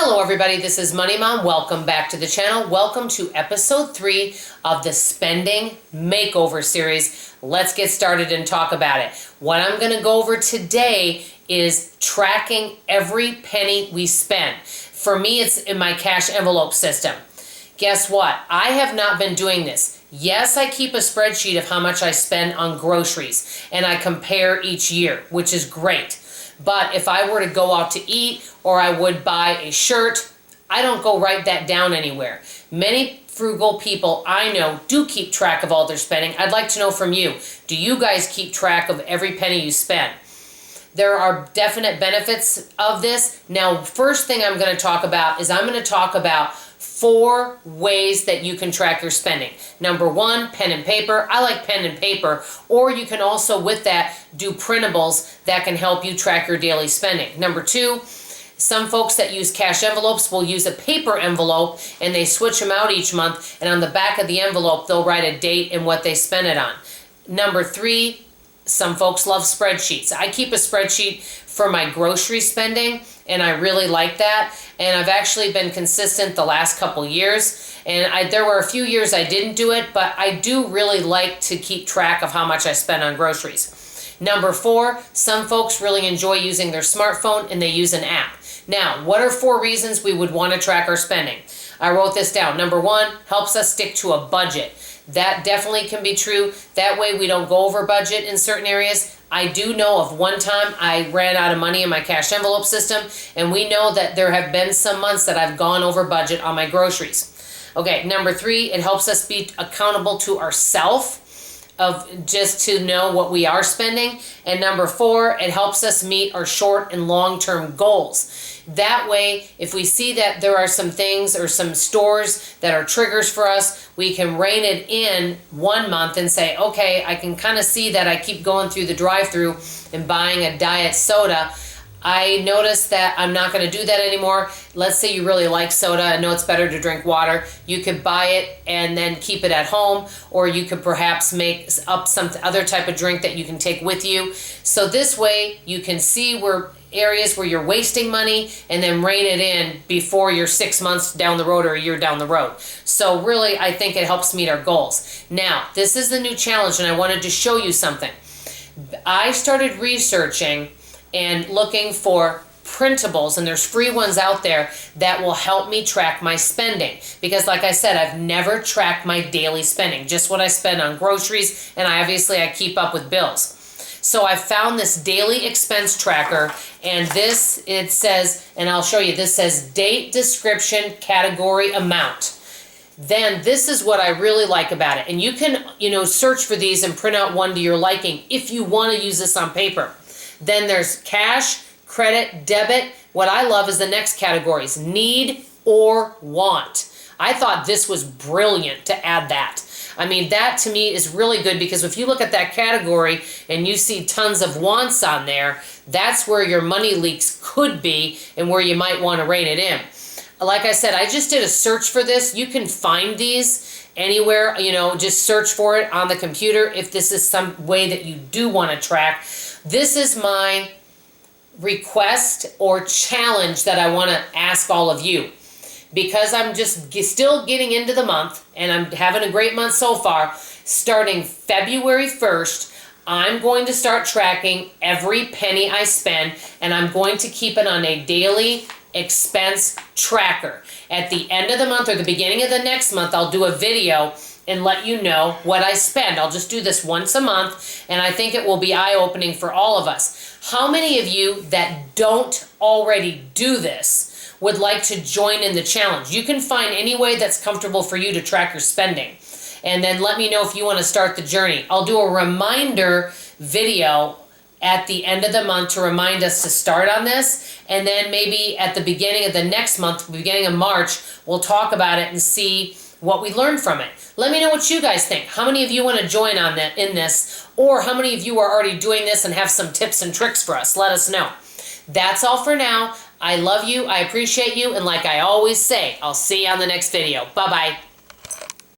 Hello everybody, this is Money Mom. Welcome back to the channel. Welcome to episode 3 of the Spending Makeover series. Let's get started and talk about it. What I'm going to go over today is tracking every penny we spend. For me, it's in my cash envelope system. Guess what? I have not been doing this. Yes, I keep a spreadsheet of how much I spend on groceries and I compare each year, which is great. But if I were to go out to eat or I would buy a shirt, I don't go write that down anywhere. Many frugal people I know do keep track of all their spending. I'd like to know from you, do you guys keep track of every penny you spend? There are definite benefits of this. Now, first thing I'm going to talk about is I'm going to talk about 4 ways that you can track your spending. Number 1, pen and paper. I like pen and paper, or you can also with that do printables that can help you track your daily spending. Number 2, some folks that use cash envelopes will use a paper envelope and they switch them out each month, and on the back of the envelope they'll write a date and what they spent it on. Number 3, some folks love spreadsheets. I keep a spreadsheet for my grocery spending, and I really like that. And I've actually been consistent the last couple years. And there were a few years I didn't do it, but I do really like to keep track of how much I spend on groceries. Number 4, some folks really enjoy using their smartphone and they use an app. Now, what are 4 reasons we would want to track our spending? I wrote this down. Number 1, helps us stick to a budget. That definitely can be true. That way we don't go over budget in certain areas. I do know of one time I ran out of money in my cash envelope system, and we know that there have been some months that I've gone over budget on my groceries. Okay, number 3, it helps us be accountable to ourselves, of just to know what we are spending. And number 4, it helps us meet our short and long-term goals. That way, if we see that there are some things or some stores that are triggers for us, we can rein it in one month and say, okay, I can kind of see that I keep going through the drive-thru and buying a diet soda. I noticed that I'm not going to do that anymore. Let's say you really like soda and know it's better to drink water. You could buy it and then keep it at home, or you could perhaps make up some other type of drink that you can take with you. So this way you can see where areas where you're wasting money and then rein it in before you're 6 months down the road or a year down the road. So really, I think it helps meet our goals. Now, this is the new challenge, and I wanted to show you something. I started researching and looking for printables, and there's free ones out there that will help me track my spending, because like I said, I've never tracked my daily spending, just what I spend on groceries, and I keep up with bills. So I found this daily expense tracker, and this, it says, and I'll show you, this says date, description, category, amount. Then this is what I really like about it, and you can, search for these and print out one to your liking if you want to use this on paper. Then there's cash, credit, debit. What I love is the next categories, need or want. I thought this was brilliant to add that. I mean, that to me is really good, because if you look at that category and you see tons of wants on there, that's where your money leaks could be and where you might want to rein it in. Like I said, I just did a search for this. You can find these anywhere, just search for it on the computer if this is some way that you do want to track. This is my request or challenge that I want to ask all of you, because I'm just still getting into the month and I'm having a great month so far. Starting February 1st, I'm going to start tracking every penny I spend, and I'm going to keep it on a daily expense tracker. At the end of the month or the beginning of the next month, I'll do a video and let you know what I spend. I'll just do this once a month, and I think it will be eye-opening for all of us. How many of you that don't already do this would like to join in the challenge? You can find any way that's comfortable for you to track your spending, and then let me know if you want to start the journey. I'll do a reminder video at the end of the month to remind us to start on this, and then maybe at the beginning of the next month, beginning of March, we'll talk about it and see what we learned from it. Let me know what you guys think. How many of you want to join on that in this, or how many of you are already doing this and have some tips and tricks for us? Let us know. That's all for now. I love you, I appreciate you, and like I always say, I'll see you on the next video. Bye-bye.